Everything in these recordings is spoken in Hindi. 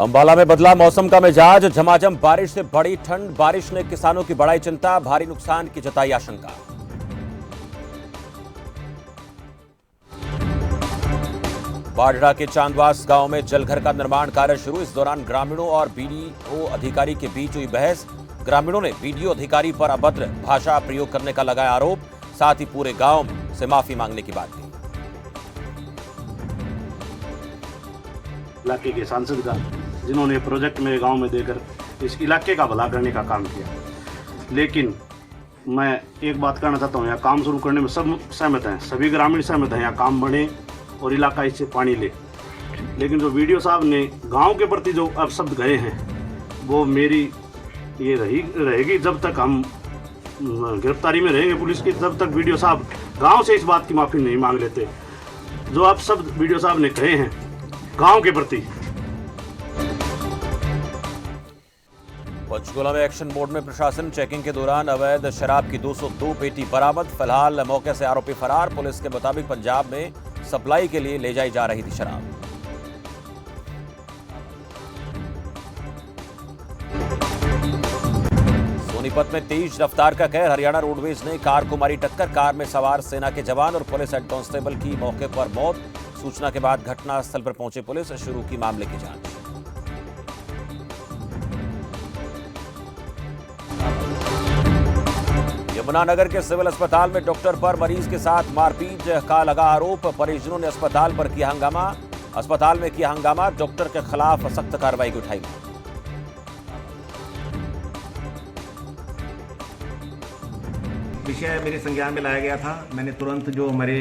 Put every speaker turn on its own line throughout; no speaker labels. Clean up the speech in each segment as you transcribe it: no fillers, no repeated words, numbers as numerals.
अंबाला में बदला मौसम का मिजाज, झमाझम बारिश से बढ़ी ठंड। बारिश ने किसानों की बढ़ाई चिंता, भारी नुकसान की जताई आशंका। बाढ़ा के चांदवास गांव में जलघर का निर्माण कार्य शुरू। इस दौरान ग्रामीणों और बीडीओ अधिकारी के बीच हुई बहस। ग्रामीणों ने बीडीओ अधिकारी पर अभद्र भाषा प्रयोग करने का लगाया आरोप, साथ ही पूरे गांव से माफी मांगने की बात की।
इलाके के सांसद का, जिन्होंने प्रोजेक्ट मेरे गांव में देकर इस इलाके का भला करने का काम किया। लेकिन मैं एक बात कहना चाहता हूँ, यहाँ काम शुरू करने में सब सहमत हैं, सभी ग्रामीण सहमत हैं, यहाँ काम बढ़े और इलाका इससे पानी ले। लेकिन जो वीडियो साहब ने गांव के प्रति जो अपशब्द गए हैं, वो मेरी ये रहेगी जब तक हम गिरफ्तारी में रहेंगे पुलिस की, तब तक वीडियो साहब गांव से इस बात की माफ़ी नहीं मांग लेते। जो अपशब्द वीडियो साहब ने कहे हैं गांव के प्रति।
पंचकुला में एक्शन मोड में प्रशासन। चेकिंग के दौरान अवैध शराब की 202 पेटी बरामद। फिलहाल मौके से आरोपी फरार। पुलिस के मुताबिक पंजाब में सप्लाई के लिए ले जाई जा रही थी शराब। सोनीपत में तेज रफ्तार का कहर। हरियाणा रोडवेज ने कार को मारी टक्कर। कार में सवार सेना के जवान और पुलिस हेड कांस्टेबल की मौके पर मौत। सूचना के बाद घटनास्थल पर पहुंची पुलिस, शुरू की मामले की जांच। यमुनानगर के सिविल अस्पताल में डॉक्टर पर मरीज के साथ मारपीट का लगा आरोप। परिजनों ने अस्पताल पर किया हंगामा। अस्पताल में किया हंगामा। डॉक्टर के खिलाफ सख्त कार्रवाई की उठाई।
विषय मेरे संज्ञान में लाया गया था। मैंने तुरंत जो हमारे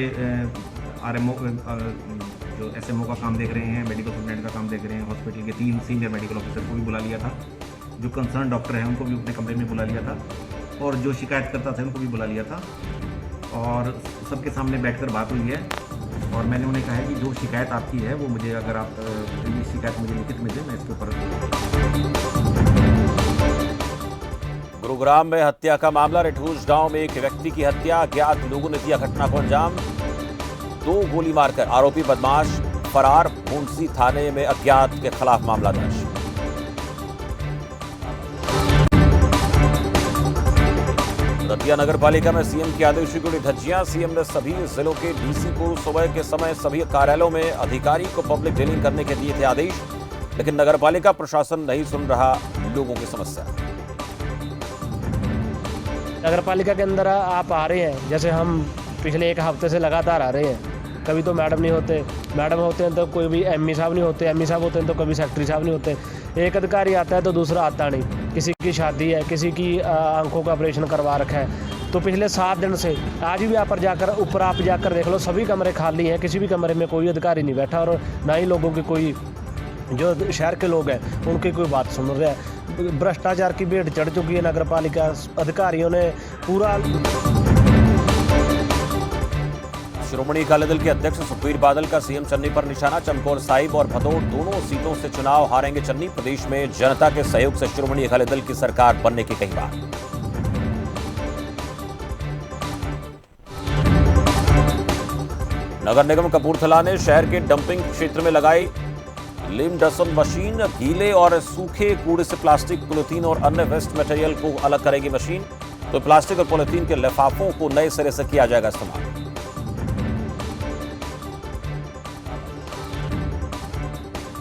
आरएमओ जो एसएमओ का काम देख रहे हैं, मेडिकल सुपरिटेंडेंट का काम देख रहे हैं, हॉस्पिटल के 3 सीनियर मेडिकल ऑफिसर को भी बुला लिया था। जो कंसर्न डॉक्टर हैं उनको भी अपने कमरे में बुला लिया था, और जो शिकायत करता था उनको भी बुला लिया था, और सबके सामने बैठकर बात हुई है। और मैंने उन्हें कहा है कि जो शिकायत आपकी है वो मुझे, अगर आप ये शिकायत मुझे लिखित में दें, मैं इसके ऊपर।
गुरुग्राम में हत्या का मामला। रिठूस गांव में एक व्यक्ति की हत्या। अज्ञात लोगों ने दिया घटना को अंजाम। 2 गोली मारकर आरोपी बदमाश फरार। भूंडसी थाने में अज्ञात के खिलाफ मामला दर्ज। दतिया नगर पालिका में सीएम की आदेशों की उड़ी धज्जियां। सीएम ने सभी जिलों के डीसी को सुबह के समय सभी कार्यालयों में अधिकारी को पब्लिक डीलिंग करने के दिए थे आदेश, लेकिन नगर पालिका प्रशासन नहीं सुन रहा लोगों की समस्या।
नगर पालिका के अंदर आप आ रहे हैं, जैसे हम पिछले 1 हफ्ते से लगातार आ रहे हैं। कभी तो मैडम नहीं होते, मैडम होते हैं तो कोई भी एमई साहब नहीं होते, एमई साहब होते हैं तो कभी सेक्रेटरी साहब नहीं होते। एक अधिकारी आता है तो दूसरा आता नहीं। किसी की शादी है, किसी की आंखों का ऑपरेशन करवा रखा है, तो पिछले 7 दिन से आज भी ऊपर आप जाकर देख लो, सभी कमरे खाली हैं। किसी भी कमरे में कोई अधिकारी नहीं बैठा, और ना ही लोगों की कोई, जो शहर के लोग हैं उनकी कोई बात सुन रहे हैं। भ्रष्टाचार की भेंट चढ़ चुकी है नगर पालिका। अधिकारियों ने पूरा।
श्रोमणी अकाली दल के अध्यक्ष सुखबीर बादल का सीएम चन्नी पर निशाना। चमकौर साहिब और भदौड़ दोनों सीटों से चुनाव हारेंगे चन्नी। प्रदेश में जनता के सहयोग से श्रोमणी अकाली दल की सरकार बनने की कही बात। नगर निगम कपूरथला ने शहर के डंपिंग क्षेत्र में लगाई लिमडसन मशीन। गीले और सूखे कूड़े से प्लास्टिक, पॉलीथीन और अन्य वेस्ट मटेरियल को अलग करेगी मशीन। तो प्लास्टिक और पॉलीथीन के लिफाफों को नए सिरे से किया जाएगा इस्तेमाल।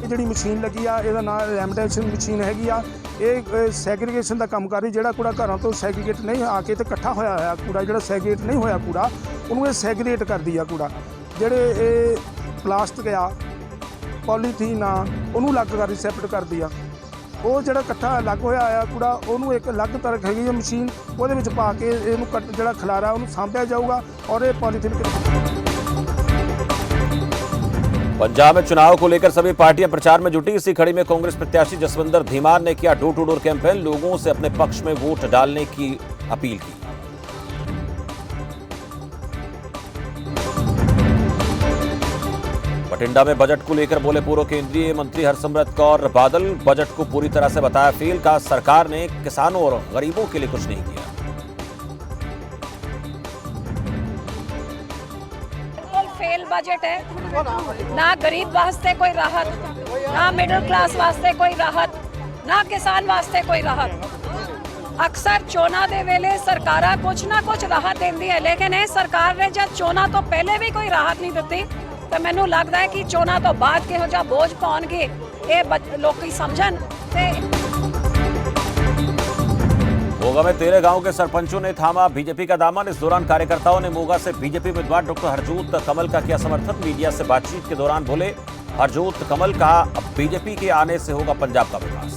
ਜਿਹੜੀ ਮਸ਼ੀਨ ਲੱਗੀ ਆ, ਇਹਦਾ ਨਾਮ ਲੈਮੀਨੇਸ਼ਨ ਮਸ਼ੀਨ ਹੈਗੀ ਆ। ਇਹ ਸੈਗਰੀਗੇਸ਼ਨ ਦਾ ਕੰਮ ਕਰ ਰਹੀ। ਜਿਹੜਾ ਕੂੜਾ ਘਰਾਂ ਤੋਂ ਸੈਗਰੀਗੇਟ ਨਹੀਂ ਆ ਕੇ ਤੇ ਇਕੱਠਾ ਹੋਇਆ ਕੂੜਾ, ਜਿਹੜਾ ਸੈਗਰੀਗੇਟ ਨਹੀਂ ਹੋਇਆ ਕੂੜਾ, ਉਹਨੂੰ ਇਹ ਸੈਗਰੀਗੇਟ ਕਰਦੀ ਆ ਕੂੜਾ। ਜਿਹੜੇ ਇਹ ਪਲਾਸਟਿਕ ਆ, ਪੋਲੀਥੀਨ ਆ, ਉਹਨੂੰ ਅਲੱਗ ਕਰਦੀ, ਸੈਪਰੇਟ ਕਰਦੀ ਆ। ਉਹ ਜਿਹੜਾ ਇਕੱਠਾ ਅਲੱਗ ਹੋਇਆ ਆ ਕੂੜਾ, ਉਹਨੂੰ ਇੱਕ ਅਲੱਗ ਤਰ੍ਹਾਂ ਹੈਗੀ ਆ ਮਸ਼ੀਨ, ਉਹਦੇ ਵਿੱਚ ਪਾ ਕੇ ਇਹਨੂੰ ਜਿਹੜਾ ਖਿਲਾਰਾ ਉਹਨੂੰ ਸਾਂਭਿਆ ਜਾਊਗਾ, और ये पॉलीथीन।
पंजाब में चुनाव को लेकर सभी पार्टियां प्रचार में जुटी। इसी कड़ी में कांग्रेस प्रत्याशी जसविंदर धीमान ने किया डोर टू डोर कैंपेन। लोगों से अपने पक्ष में वोट डालने की अपील की। बठिंडा में बजट को लेकर बोले पूर्व केंद्रीय मंत्री हरसिमरत कौर बादल। बजट को पूरी तरह से बताया फेल। कहा सरकार ने किसानों और गरीबों के लिए कुछ नहीं किया।
फेल बजट है, ना गरीब वास्ते कोई राहत, ना मिडिल क्लास वास्ते कोई राहत, ना किसान वास्ते कोई राहत। अक्सर चोना दे वेले सरकारां कुछ ना कुछ राहत देंदी है, लेकिन ये सरकार ने जब चोना तो पहले भी कोई राहत नहीं दी, तो मैनू लगता है कि चोना तो बाद किहो जिहा बोझ पाउणगे ये लोग समझन।
मोगा में 13 गांव के सरपंचों ने थामा बीजेपी का दामन। इस दौरान कार्यकर्ताओं ने मोगा से बीजेपी उम्मीदवार डॉक्टर हरजोत कमल का किया समर्थन। मीडिया से बातचीत के दौरान बोले हरजोत कमल, कहा अब बीजेपी के आने से होगा पंजाब का विकास।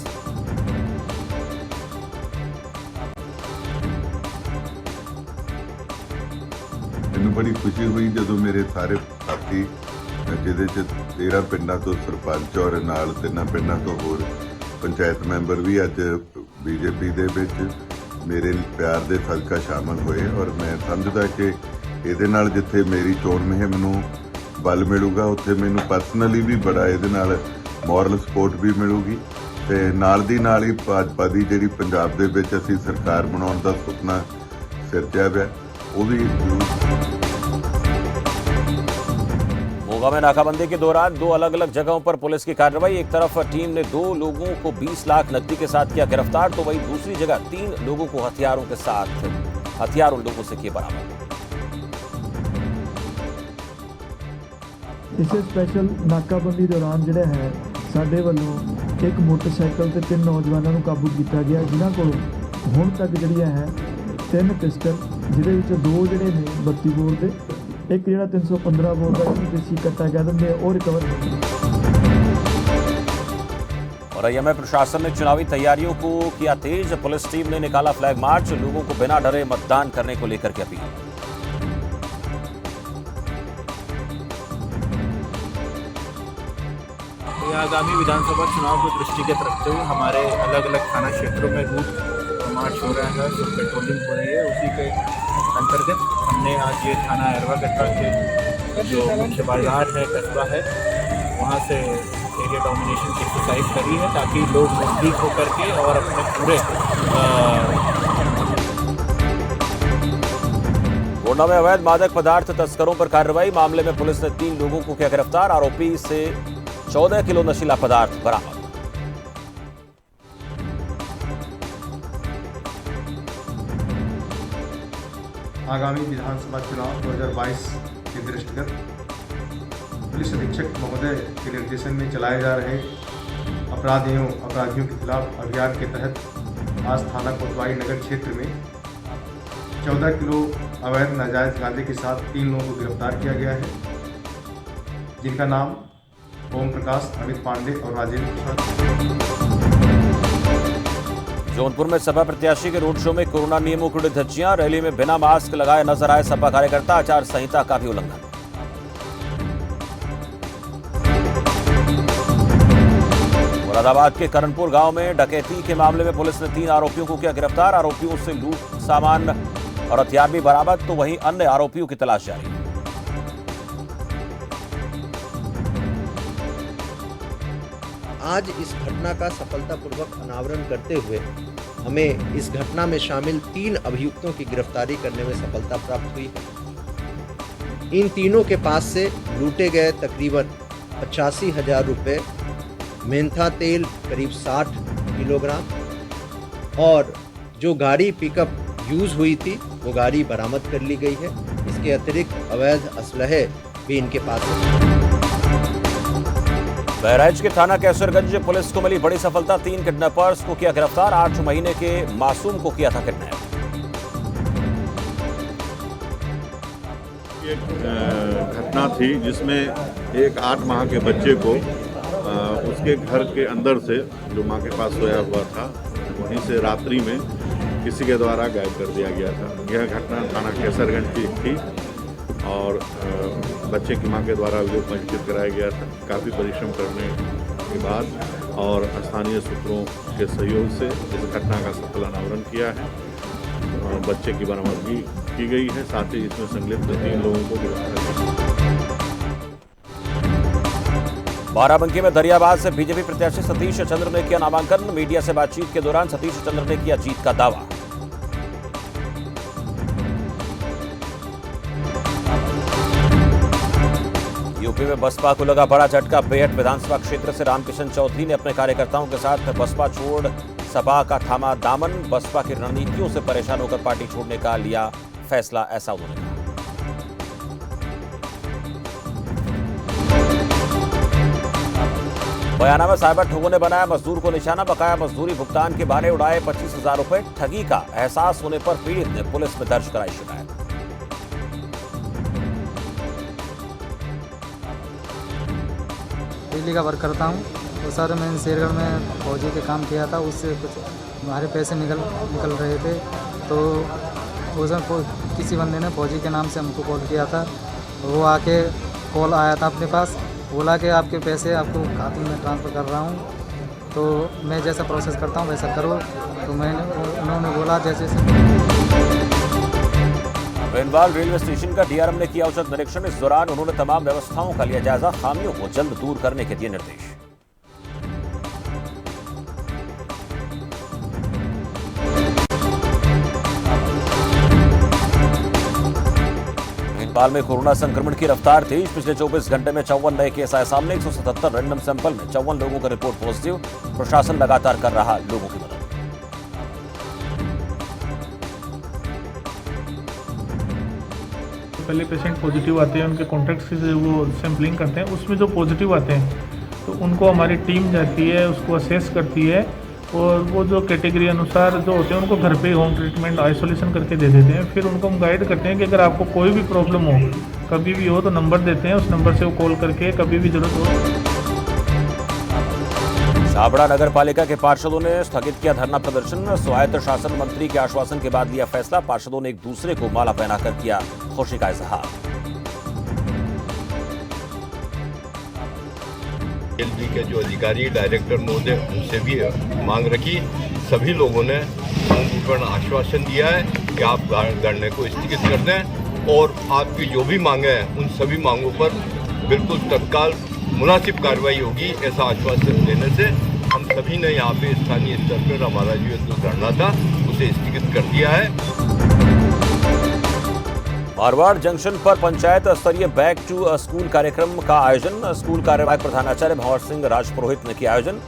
ਮੈਨੂੰ ਬੜੀ ਖੁਸ਼ੀ ਹੋਈ ਜਦੋਂ ਮੇਰੇ ਸਾਰੇ ਸਾਥੀ ਜਿਹਦੇ ਚ 13 ਪਿੰਡਾਂ ਤੋਂ ਸਰਪੰਚ ਔਰ ਨਾਲ 3 ਪਿੰਡਾਂ ਤੋਂ ਹੋਰ ਪੰਚਾਇਤ ਮੈਂਬਰ ਵੀ ਅੱਜ ਬੀਜੇਪੀ ਦੇ ਵਿੱਚ ਮੇਰੇ ਪਿਆਰ ਦੇ ਸਦਕਾ ਸ਼ਾਮਲ ਹੋਏ ਔਰ ਮੈਂ ਸਮਝਦਾ ਕਿ ਇਹਦੇ ਨਾਲ ਜਿੱਥੇ ਮੇਰੀ ਚੋਣ ਮੁਹਿੰਮ ਨੂੰ ਬਲ ਮਿਲੂਗਾ ਉੱਥੇ ਮੈਨੂੰ ਪਰਸਨਲੀ ਵੀ ਬੜਾ ਇਹਦੇ ਨਾਲ ਮੋਰਲ ਸਪੋਰਟ ਵੀ ਮਿਲੂਗੀ ਤੇ ਨਾਲ ਦੀ ਨਾਲ ਹੀ ਭਾਜਪਾ ਦੀ ਜਿਹੜੀ ਪੰਜਾਬ ਦੇ ਵਿੱਚ ਅਸੀਂ ਸਰਕਾਰ ਬਣਾਉਣ ਦਾ ਸੁਪਨਾ ਸਿਰਜਿਆ ਹੋਇਆ वो भी।
मोगा में नाकाबंदी के दौरान 2 अलग अलग जगहों पर पुलिस की कार्रवाई। एक तरफ टीम ने 2 लोगों को 20 लाख नकदी के साथ किया गिरफ्तार, तो वहीं दूसरी जगह 3 लोगों को हथियारों के साथ हथियार उन लोगों से किए बरामद।
इसे स्पैशल नाकाबंदी दौरान जिहड़ा है साडे वल्लों एक मोटरसाइकिल ते 3 नौजवानों को काबू किया गया, जिन्हां कोलों हुण तक जिहड़ियां है 3 पिस्टल, ਜਿਹਦੇ ਵਿੱਚ 2 ਜਿਹੜੇ ਨੇ 32 ਬੋਰ ਦੇ, ਇੱਕ ਜਿਹੜਾ 315 ਬੋਰ ਦਾ ਜਿਹਨੂੰ ਦੇਸੀ ਕੱਟਾ ਕਹਿ ਦਿੰਦੇ ਆ, ਉਹ ਰਿਕਵਰ ਹੋਇਆ।
औरैया में प्रशासन ने चुनावी तैयारियों को किया तेज। पुलिस टीम ने निकाला फ्लैग मार्च, लोगों को बिना डरे मतदान करने को लेकर के अपील।
आगामी विधानसभा चुनाव को दृष्टिगत रखते हुए हमारे अलग अलग थाना क्षेत्रों में रूट मार्च हो रहा है, जो पेट्रोलिंग हो रही है, उसी के अंतर्गत हमने आज ये थाना अरवा कटरा के जो मुख्य बाजार है, कस्बा है, वहाँ से एरिया डोमिनेशन की एक्सरसाइज करी है ताकि लोग नजदीक होकर के और अपने पूरे
गोंडा में अवैध मादक पदार्थ तस्करों पर कार्रवाई। मामले में पुलिस ने 3 लोगों को किया गिरफ्तार, आरोपी से 14 किलो नशीला पदार्थ बरामद।
आगामी विधानसभा चुनाव 2022 के दृष्टिगत पुलिस अधीक्षक महोदय के निर्देशन में चलाए जा रहे अपराधियों के खिलाफ अभियान के तहत आज थाना कोतवाली नगर क्षेत्र में 14 किलो अवैध नाजायज गांजे के साथ 3 लोगों को गिरफ्तार किया गया है, जिनका नाम ओम प्रकाश, अमित पांडे और राजेंद्र प्रसाद।
जौनपुर में सपा प्रत्याशी के रोड शो में कोरोना नियमों की उड़ी धज्जियां। रैली में बिना मास्क लगाए नजर आए सपा कार्यकर्ता, आचार संहिता का भी उल्लंघन। मुरादाबाद के करणपुर गांव में डकैती के मामले में पुलिस ने 3 आरोपियों को किया गिरफ्तार, आरोपियों से लूट सामान और हथियार भी बरामद, तो वहीं अन्य आरोपियों की तलाश जारी है।
आज इस घटना का सफलतापूर्वक अनावरण करते हुए हमें इस घटना में शामिल 3 अभियुक्तों की गिरफ्तारी करने में सफलता प्राप्त हुई है। इन तीनों के पास से लूटे गए तकरीबन 85,000 रुपये, मेंथा तेल करीब 60 किलोग्राम और जो गाड़ी पिकअप यूज़ हुई थी वो गाड़ी बरामद कर ली गई है। इसके अतिरिक्त अवैध असलहे भी इनके पास है।
बहराइच के थाना कैसरगंज पुलिस को मिली बड़ी सफलता, 3 किडनैपर्स को किया गिरफ्तार, 8 महीने के मासूम को किया था किडनैप।
एक घटना थी जिसमें एक 8 माह के बच्चे को उसके घर के अंदर से, जो माँ के पास सोया हुआ था, वहीं से रात्रि में किसी के द्वारा गायब कर दिया गया था। यह घटना थाना कैसरगंज की थी और बच्चे की मां के द्वारा अभियोग पंजीकृत कराया गया था। काफ़ी परिश्रम करने के बाद और स्थानीय सूत्रों के सहयोग से इस घटना का सफल अनावरण किया है। बच्चे की बरामदगी की गई है, साथ ही इसमें संलिप्त 3 लोगों को गिरफ्तार किया।
बाराबंकी में दरियाबाद से बीजेपी प्रत्याशी सतीश चंद्र ने किया नामांकन। मीडिया से बातचीत के दौरान सतीश चंद्र ने किया जीत का दावा। यूपी में बसपा को लगा बड़ा झटका। बेहट विधानसभा क्षेत्र से रामकिशन चौधरी ने अपने कार्यकर्ताओं के साथ बसपा छोड़ सपा का थामा दामन। बसपा की रणनीतियों से परेशान होकर पार्टी छोड़ने का लिया फैसला, ऐसा उन्होंने कहा। बयाना में साइबर ठगों ने बनाया मजदूर को निशाना। बकाया मजदूरी भुगतान के बहाने उड़ाए 25,000 रुपए। ठगी का एहसास होने पर पीड़ित ने पुलिस में दर्ज कराई शिकायत।
बिजली का वर्क करता हूँ तो सर मैंने शेरगढ़ में फौजी के काम किया था, उससे कुछ हमारे पैसे निकल रहे थे। तो उसमें किसी बंदे ने फौजी के नाम से हमको कॉल किया था। वो आके कॉल आया था अपने पास, बोला कि आपके पैसे आपको खाते में ट्रांसफ़र कर रहा हूँ, तो मैं जैसा प्रोसेस करता हूँ वैसा करो। तो उन्होंने बोला जैसे
बेनवाल रेलवे स्टेशन का डीआरएम ने किया औचक निरीक्षण। इस दौरान उन्होंने तमाम व्यवस्थाओं का लिया जायजा। खामियों को जल्द दूर करने के दिए निर्देश। भोपाल में कोरोना संक्रमण की रफ्तार तेज। पिछले 24 घंटे में 54 नए केस आए सामने। 177 रैंडम सैंपल में 54 लोगों का रिपोर्ट पॉजिटिव। प्रशासन लगातार कर रहा लोगों की मदद।
पहले पेशेंट पॉजिटिव आते हैं, उनके कॉन्टैक्ट से वो सैंपलिंग करते हैं, उसमें जो पॉजिटिव आते हैं तो उनको हमारी टीम जाती है, उसको असेस करती है और वो जो कैटेगरी अनुसार जो होते हैं उनको घर पे होम ट्रीटमेंट आइसोलेशन करके दे देते हैं। फिर उनको हम गाइड करते हैं कि अगर आपको कोई भी प्रॉब्लम हो, कभी भी हो, तो नंबर देते हैं, उस नंबर से वो कॉल करके कभी भी जरूरत हो।
छाबड़ा नगर पालिका के पार्षदों ने स्थगित किया धरना प्रदर्शन। स्वायत्त शासन मंत्री के आश्वासन के बाद लिया फैसला। पार्षदों ने एक दूसरे को माला पहनाकर किया खुशी का इजहार।
एलबी के जो अधिकारी डायरेक्टर महोदय उनसे भी मांग रखी। सभी लोगों ने पूर्ण आश्वासन दिया है कि आप धरने को स्थगित कर दें और आपकी जो भी मांगे हैं उन सभी मांगों पर बिल्कुल तत्काल मुनासिब कार्रवाई होगी। ऐसा आश्वासन देने से हम सभी ने यहाँ पे स्थानीय स्तर पर हमारा जो धरना था उसे स्थगित कर दिया है।
मारवाड़ जंक्शन पर पंचायत स्तरीय बैक टू स्कूल कार्यक्रम का आयोजन। स्कूल कार्यवाहक प्रधानाचार्य भंवर सिंह राजपुरोहित ने किया आयोजन।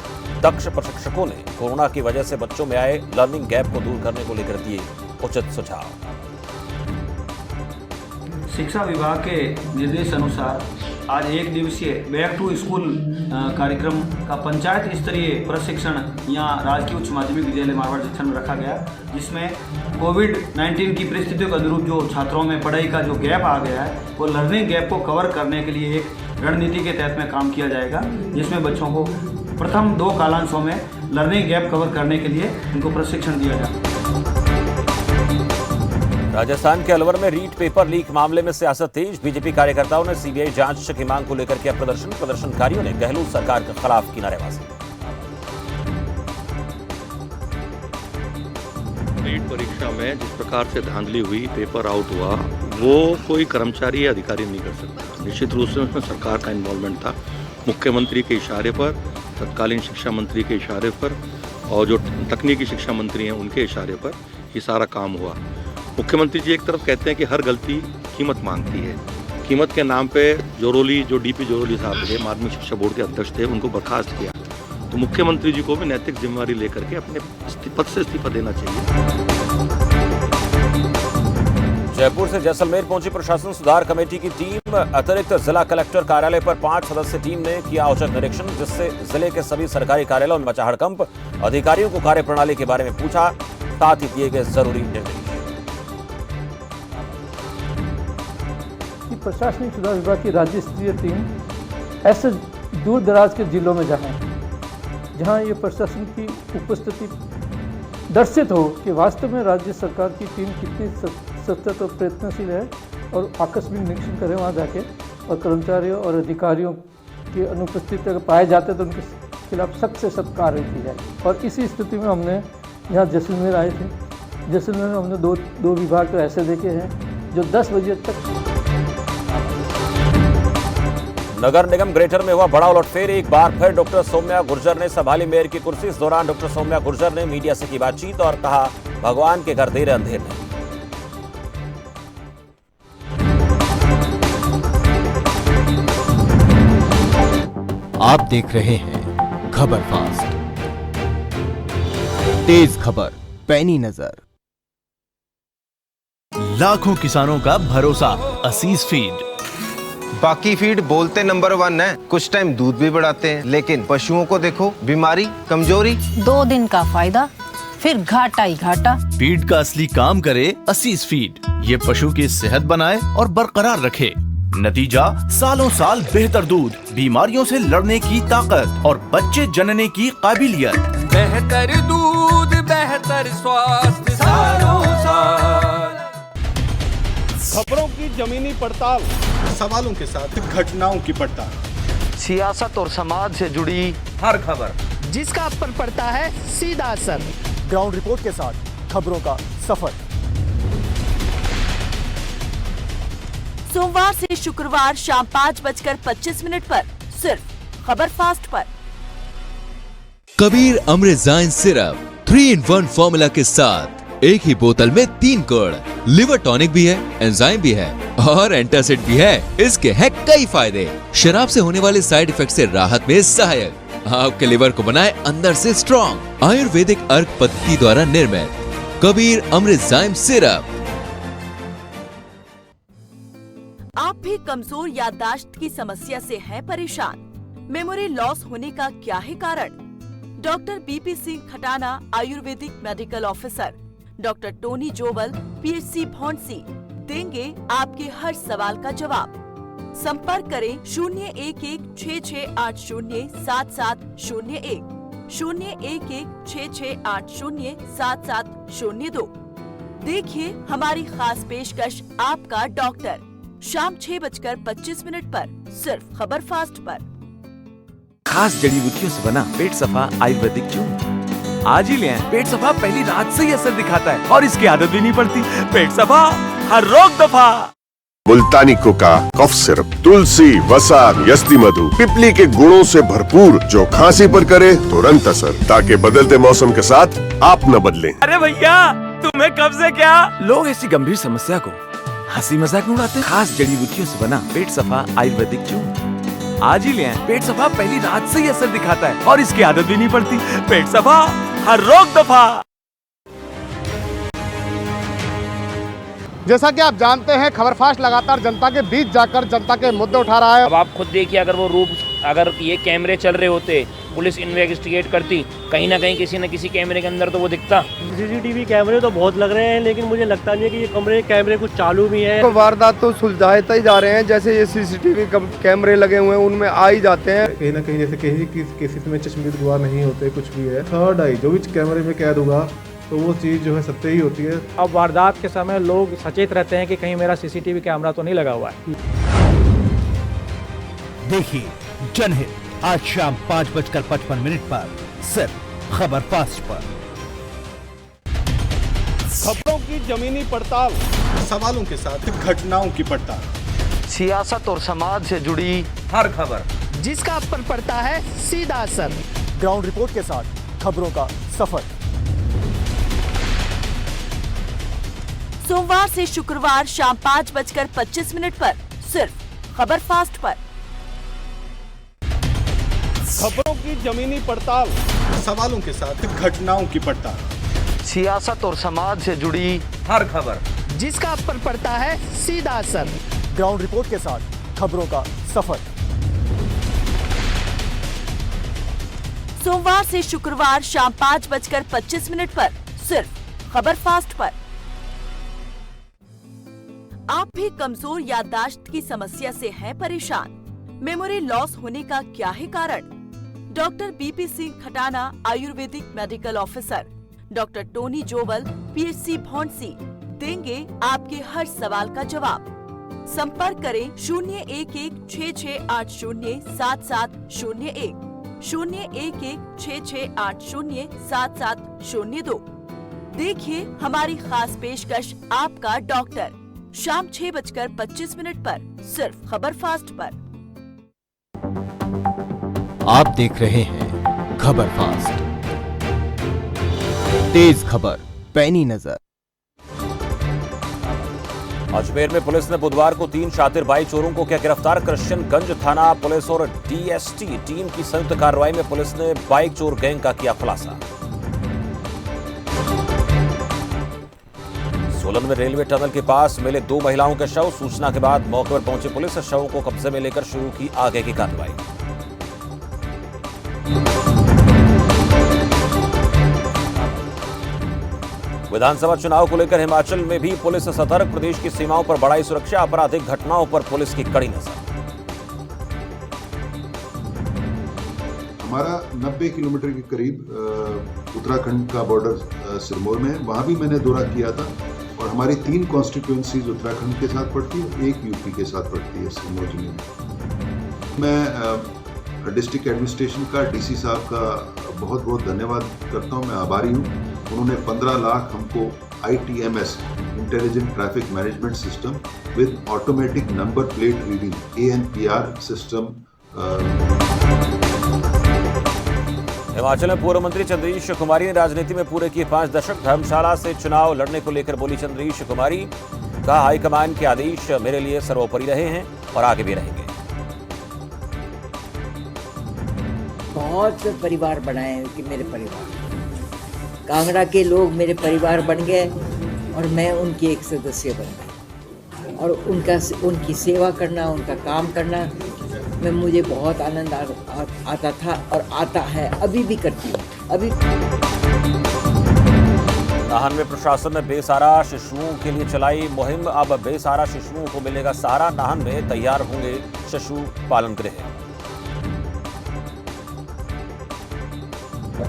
दक्ष प्रशिक्षकों ने कोरोना की वजह से बच्चों में आए लर्निंग गैप को दूर करने को लेकर दिए उचित सुझाव।
शिक्षा विभाग के निर्देश अनुसार आज 1 दिवसीय बैक टू स्कूल कार्यक्रम का पंचायत स्तरीय प्रशिक्षण यहाँ राजकीय उच्च माध्यमिक विद्यालय मारवाड़ जंक्शन में रखा गया, जिसमें कोविड-19 की परिस्थितियों के अनुरूप जो छात्रों में पढ़ाई का जो गैप आ गया है वो लर्निंग गैप को कवर करने के लिए एक रणनीति के तहत में काम किया जाएगा, जिसमें बच्चों को प्रथम 2 कालांशों में लर्निंग गैप कवर करने के लिए इनको प्रशिक्षण दिया जाए।
राजस्थान के अलवर में रीट पेपर लीक मामले में सियासत तेज। बीजेपी कार्यकर्ताओं ने सीबीआई जांच की मांग को लेकर किया प्रदर्शन। प्रदर्शनकारियों ने गहलोत सरकार के खिलाफ की नारेबाजी।
नीट परीक्षा में जिस प्रकार से धांधली हुई, पेपर आउट हुआ, वो कोई कर्मचारी या अधिकारी नहीं कर सकता। निश्चित रूप से उसमें सरकार का इन्वॉल्वमेंट था। मुख्यमंत्री के इशारे पर, तत्कालीन शिक्षा मंत्री के इशारे पर और जो तकनीकी शिक्षा मंत्री हैं उनके इशारे पर ये सारा काम हुआ। मुख्यमंत्री जी एक तरफ कहते हैं कि हर गलती कीमत मांगती है। कीमत के नाम पे जोरोली, जो डीपी जोरोली साहब थे, माध्यमिक शिक्षा बोर्ड के अध्यक्ष थे, उनको बर्खास्त किया। तो मुख्यमंत्री जी को भी नैतिक जिम्मेवारी लेकर के अपने पद से इस्तीफा देना चाहिए।
जयपुर से जैसलमेर पहुंची प्रशासन सुधार कमेटी की टीम। अतिरिक्त जिला कलेक्टर कार्यालय पर 5 सदस्यीय टीम ने किया औचक निरीक्षण, जिससे जिले के सभी सरकारी कार्यालयों में मचा हड़कंप। अधिकारियों को कार्यप्रणाली के बारे में पूछा, साथ ही दिए गए जरूरी निर्देश।
प्रशासनिक सुधार विभाग की राज्य स्तरीय टीम ऐसे दूर दराज के जिलों में जहां ये प्रशासन की उपस्थिति दर्शित हो कि वास्तव में राज्य सरकार की टीम कितनी सतत और प्रयत्नशील है, और आकस्मिक निरीक्षण करें वहाँ जाके, और कर्मचारियों और अधिकारियों की अनुपस्थिति अगर पाए जाते तो उनके खिलाफ सख्त से सख्त कार्रवाई की जाए। और इसी स्थिति में हमने यहाँ जैसलमेर आए थे। जैसलमेर में हमने दो विभाग तो ऐसे देखे हैं जो 10 बजे तक।
नगर निगम ग्रेटर में हुआ बड़ा उलटफेर। एक बार फिर डॉक्टर सौम्या गुर्जर ने संभाली मेयर की कुर्सी। इस दौरान डॉक्टर सौम्या गुर्जर ने मीडिया से की बातचीत और कहा, भगवान के घर देर अंधेर नहीं।
आप देख रहे हैं खबर फास्ट, तेज खबर, पैनी नजर।
लाखों किसानों का भरोसा असीस फीड।
बाकी फीड बोलते नंबर 1 है, कुछ टाइम दूध भी बढ़ाते हैं, लेकिन पशुओं को देखो बीमारी, कमजोरी।
2 दिन का फायदा फिर घाटा ही घाटा।
फीड का असली काम करे असीस फीड। ये पशु की सेहत बनाए और बरकरार रखे। नतीजा सालों साल बेहतर दूध, बीमारियों से लड़ने की ताकत और बच्चे जनने की काबिलियत।
बेहतर दूध, बेहतर स्वास्थ्य सालों साल।
खबरों की जमीनी पड़ताल,
सवालों के साथ घटनाओं की पड़ताल,
सियासत और समाज से जुड़ी
हर खबर
जिसका आप पर पड़ता है सीधा असर।
ग्राउंड रिपोर्ट के साथ खबरों का सफर।
सोमवार से शुक्रवार शाम 5:25 पर सिर्फ खबर फास्ट पर।
कबीर अमृतजाइन सिरप 3-in-1 फॉर्मूला के साथ एक ही बोतल में 3 गुण। लिवर टॉनिक भी है, एंजाइम भी है और एंटासिड भी है। इसके हैं कई फायदे। शराब से होने वाले साइड इफेक्ट से राहत में सहायक। आपके लिवर को बनाए अंदर से स्ट्रॉन्ग। आयुर्वेदिक अर्क पद्धति द्वारा निर्मित कबीर अमृतजाइन सिरप।
आप भी कमजोर याददाश्त की समस्या से हैं परेशान? मेमोरी लॉस होने का क्या है कारण? Doctor BP Singh Khatana, Ayurvedic medical officer, doctor Tony Jowel, PHC Bhondsi देंगे आपके हर सवाल का जवाब। संपर्क करें 011-6680-7701, 011-6680-7702। देखिए हमारी खास पेशकश आपका डॉक्टर, शाम 6:25 पर सिर्फ खबर फास्ट पर।
खास जड़ी बूटियों से बना पेट सफा आयुर्वेदिक चूर्ण आज ही ले आएं। पेट सफा पहली रात से ही असर दिखाता है और इसकी आदत भी नहीं पड़ती। पेट सफा हर रोग दफा।
मुल्तानी कोका कफ सिरप, तुलसी, वसा, यस्ती मधु, पिपली के गुणों से भरपूर, जो खांसी पर करे तुरंत असर, ताकि बदलते मौसम के साथ आप न बदलें।
अरे भैया तुम्हें कब से क्या? लोग ऐसी गंभीर समस्या को हंसी मजाक में उड़ाते हैं। खास जड़ी बूटियों से बना पेट सफा आयुर्वेदिक चूर्ण आज ही ले आएं। पेट सफा पहली रात से ही असर दिखाता है और इसकी आदत भी नहीं पड़ती। पेट सफा हर रोग दफा।
जैसा कि आप जानते हैं, खबर फास्ट लगातार जनता के बीच जाकर जनता के मुद्दे उठा रहा है।
अब आप खुद देखिए, अगर ये कैमरे चल रहे होते, पुलिस इन्वेस्टिगेट करती, कहीं ना कहीं किसी न किसी कैमरे के अंदर तो वो दिखता।
सीसीटीवी कैमरे तो बहुत लग रहे हैं, लेकिन मुझे लगता नहीं है कि ये कैमरे कुछ चालू भी हैं।
तो वारदात तो सुलझाते ही जा रहे हैं, जैसे ये सीसीटीवी कैमरे लगे हुए हैं उनमें आ ही जाते हैं।
कहीं ना कहीं जैसे कहीं केसेस में चश्मदीद गवाह नहीं होते, कुछ भी है, थर्ड आई जो भी कैमरे में कैद होगा तो वो चीज़ जो है सत्य ही होती है।
अब वारदात के समय लोग सचेत रहते हैं कि कहीं मेरा सीसीटीवी कैमरा तो नहीं लगा हुआ है।
देखिए जनहित आज शाम 5:55 पर सिर्फ खबर फास्ट पर।
खबरों की जमीनी पड़ताल,
सवालों के साथ घटनाओं की पड़ताल,
सियासत और समाज से जुड़ी
हर खबर
जिसका आप पर पड़ता है सीधा असर।
ग्राउंड रिपोर्ट के साथ खबरों का सफर।
सोमवार से शुक्रवार शाम 5:25 पर सिर्फ खबर फास्ट पर।
खबरों की जमीनी पड़ताल,
सवालों के साथ घटनाओं की पड़ताल,
सियासत और समाज से जुड़ी
हर खबर
जिसका आप पर पड़ता है सीधा असर।
ग्राउंड रिपोर्ट के साथ खबरों का सफर।
सोमवार से शुक्रवार शाम 5:25 पर सिर्फ खबर फास्ट पर। आप भी कमजोर याददाश्त की समस्या से हैं परेशान? मेमोरी लॉस होने का क्या है कारण? Doctor BP Singh Khatana, Ayurvedic medical officer, doctor Tony Jowel, PHC Bhondsi देंगे आपके हर सवाल का जवाब। संपर्क करें 011-6680-7701, 011-6680-7702। देखिए हमारी खास पेशकश आपका डॉक्टर, शाम 6:25 पर सिर्फ खबर फास्ट पर।
आप देख रहे हैं खबर फास्ट, तेज खबर, पैनी नजर।
अजमेर में पुलिस ने बुधवार को 3 शातिर बाइक चोरों को किया गिरफ्तार। कृष्णगंज थाना पुलिस और डीएसटी टीम की संयुक्त कार्रवाई में पुलिस ने बाइक चोर गैंग का किया खुलासा। सोलन में रेलवे टनल के पास मिले 2 महिलाओं के शव। सूचना के बाद मौके पर पहुंची पुलिस शवों को कब्जे में लेकर शुरू की आगे की कार्रवाई। विधानसभा चुनाव को लेकर हिमाचल में भी पुलिस सतर्क। प्रदेश की सीमाओं पर बढ़ाई सुरक्षा। आपराधिक घटनाओं पर पुलिस की कड़ी नजर।
हमारा 90 किलोमीटर के करीब उत्तराखंड का बॉर्डर सिरमौर में है। वहाँ भी मैंने दौरा किया था और हमारी 3 कॉन्स्टिट्यूएंसीज उत्तराखंड के साथ पड़ती है, 1 यूपी के साथ पड़ती है सिरमौर जिले में। मैं डिस्ट्रिक्ट एडमिनिस्ट्रेशन का, डीसी साहब का बहुत बहुत धन्यवाद करता हूँ। मैं आभारी हूँ। उन्होंने 15 लाख हमको ITMS intelligent traffic management system with automatic number plate reading ANPR system.
Himachal में पूर्व मंत्री चंद्रीश कुमारी ने राजनीति में पूरे किए 5 दशक। धर्मशाला से चुनाव लड़ने को लेकर बोली चंद्रीश कुमारी। कहा, हाईकमान के आदेश मेरे लिए सर्वोपरि रहे हैं और आगे भी रहेंगे।
बहुत परिवार बनाए कि मेरे परिवार, कांगड़ा के लोग मेरे परिवार बन गए और मैं उनकी एक सदस्य बन गई और उनकी सेवा करना, उनका काम करना में मुझे बहुत आनंद आता था और आता है, अभी भी करती हूँ। अभी
नाहन में प्रशासन ने बेसहारा शिशुओं के लिए चलाई मुहिम। अब बेसहारा शिशुओं को मिलेगा सहारा। नाहन में तैयार होंगे शिशु पालन गृह।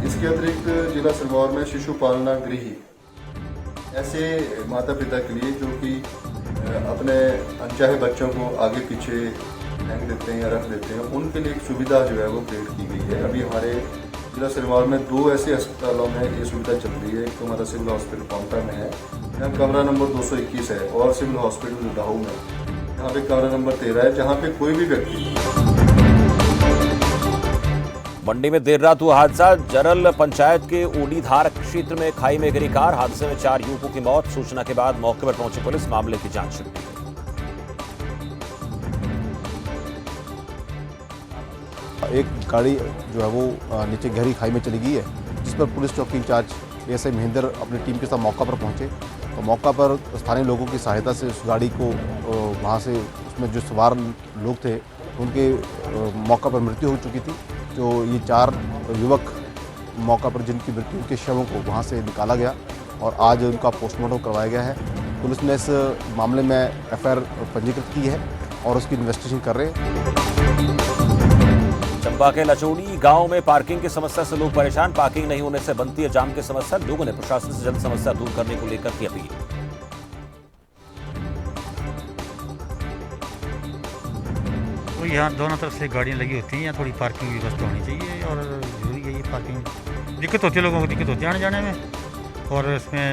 इसके अतिरिक्त जिला सिरमौर में शिशु पालना गृह ऐसे माता पिता के लिए जो कि अपने अनचाहे बच्चों को आगे पीछे फेंक देते हैं या रख देते हैं, उनके लिए एक सुविधा जो है वो क्रिएट की गई है। अभी हमारे जिला सिरमौर में 2 ऐसे अस्पतालों में ये सुविधा चल रही है। एक तो हमारा सिविल हॉस्पिटल पांवटा में है, यहाँ कमरा नंबर 221 है, और सिविल हॉस्पिटल दाहू में यहाँ पे कमरा नंबर 13 है, जहाँ पे कोई भी व्यक्ति।
मंडी में देर रात हुआ हादसा। जरल पंचायत के ओडीधार क्षेत्र में खाई में गिरी कार। हादसे में 4 युवकों की मौत। सूचना के बाद मौके पर पहुंची पुलिस मामले की जांच शुरू की।
एक गाड़ी जो है वो नीचे गहरी खाई में चली गई है, जिस पर पुलिस चौकी इंचार्ज ASI महेंद्र अपनी टीम के साथ मौका पर पहुंचे। तो मौका पर स्थानीय लोगों की सहायता से उस गाड़ी को वहां से, उसमें जो सवार लोग थे उनके मौका पर मृत्यु हो चुकी थी। जो ये 4 युवक मौका पर जिनकी मृत्यु के शवों को वहाँ से निकाला गया और आज उनका पोस्टमार्टम करवाया गया है। पुलिस ने इस मामले में FIR पंजीकृत की है और उसकी इन्वेस्टिगेशन कर रहे हैं।
चंबा के लचौड़ी गांव में पार्किंग की समस्या से लोग परेशान। पार्किंग नहीं होने से बनती है जाम की समस्या। लोगों ने प्रशासन से जल्द समस्या दूर करने को लेकर की अपील।
तो यहाँ दोनों तरफ से गाड़ियाँ लगी होती हैं, यहाँ थोड़ी पार्किंग की व्यवस्था होनी चाहिए और जरूरी है ये पार्किंग। दिक्कत होती है, लोगों को दिक्कत होती है आने जाने में, और इसमें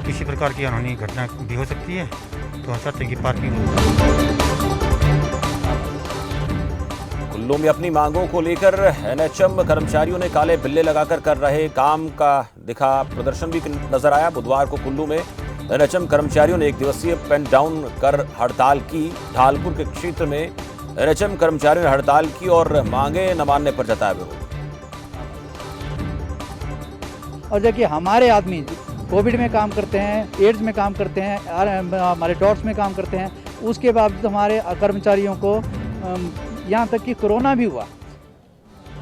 किसी प्रकार की अनहोनी घटना भी हो सकती है। तो हम चाहते हैं कि पार्किंग
कुल्लू में अपनी मांगों को लेकर NHM कर्मचारियों ने काले बिल्ले लगाकर कर रहे काम का दिखा प्रदर्शन भी नजर आया। बुधवार को कुल्लू में NHM कर्मचारियों ने 1 दिवसीय पेन डाउन कर हड़ताल की। ढालपुर के क्षेत्र में NHM कर्मचारियों ने हड़ताल की और मांगे न मानने पर जताया विरोध।
और देखिए, हमारे आदमी कोविड में काम करते हैं, एड्स में काम करते हैं, हमारे डॉट्स में काम करते हैं, उसके बावजूद हमारे कर्मचारियों को यहाँ तक कि कोरोना भी हुआ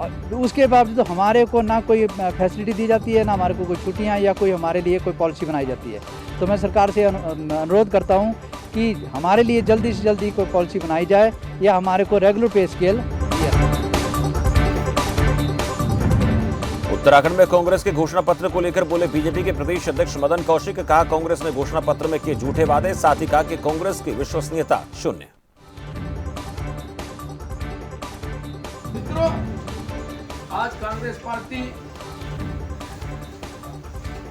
और उसके बावजूद हमारे को ना कोई फैसिलिटी दी जाती है, ना हमारे को कोई छुट्टियाँ या कोई हमारे लिए कोई पॉलिसी बनाई जाती है। तो मैं सरकार से अनुरोध करता हूँ कि हमारे लिए जल्दी से जल्दी कोई पॉलिसी बनाई जाए या हमारे को रेगुलर पे स्केल दिया जाए।
उत्तराखंड में कांग्रेस के घोषणा पत्र को लेकर बोले बीजेपी के प्रदेश अध्यक्ष मदन कौशिक। कहा, कांग्रेस ने घोषणा पत्र में किए झूठे वादे। साथ ही कहा कि कांग्रेस की विश्वसनीयता शून्य।
मित्रों, आज कांग्रेस पार्टी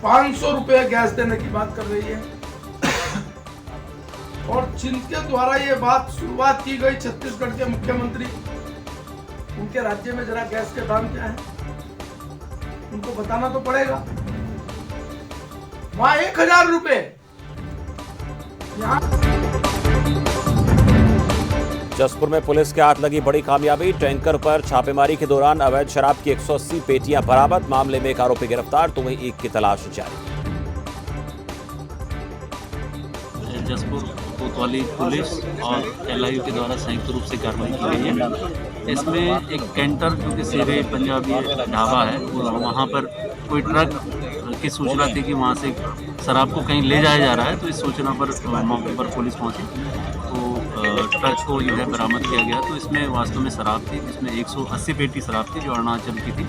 500 रुपए गैस देने की बात कर रही है और जिनके द्वारा ये बात शुरुआत की गई छत्तीसगढ़ के मुख्यमंत्री, उनके राज्य में जरा गैस के दाम क्या है उनको बताना तो पड़ेगा। वहां 1000 रुपए
जसपुर में पुलिस के हाथ लगी बड़ी कामयाबी। टैंकर पर छापेमारी के दौरान अवैध शराब की 180 पेटियां बरामद। मामले में एक आरोपी गिरफ्तार तो वहीं एक की तलाश जारी।
जसपुर कोतवाली पुलिस और LIU के द्वारा संयुक्त रूप से कार्रवाई की गई है। इसमें एक कैंटर जो कि शेरे पंजाबी ढाबा है, वहाँ पर कोई ट्रक की सूचना थी कि वहाँ से शराब को कहीं ले जाया जा रहा है। तो इस सूचना पर मौके पर पुलिस पहुँची तो ट्रक को जो है बरामद किया गया। तो इसमें वास्तव में शराब थी, जिसमें 180 पेटी शराब थी जो अरुणाचल की थी।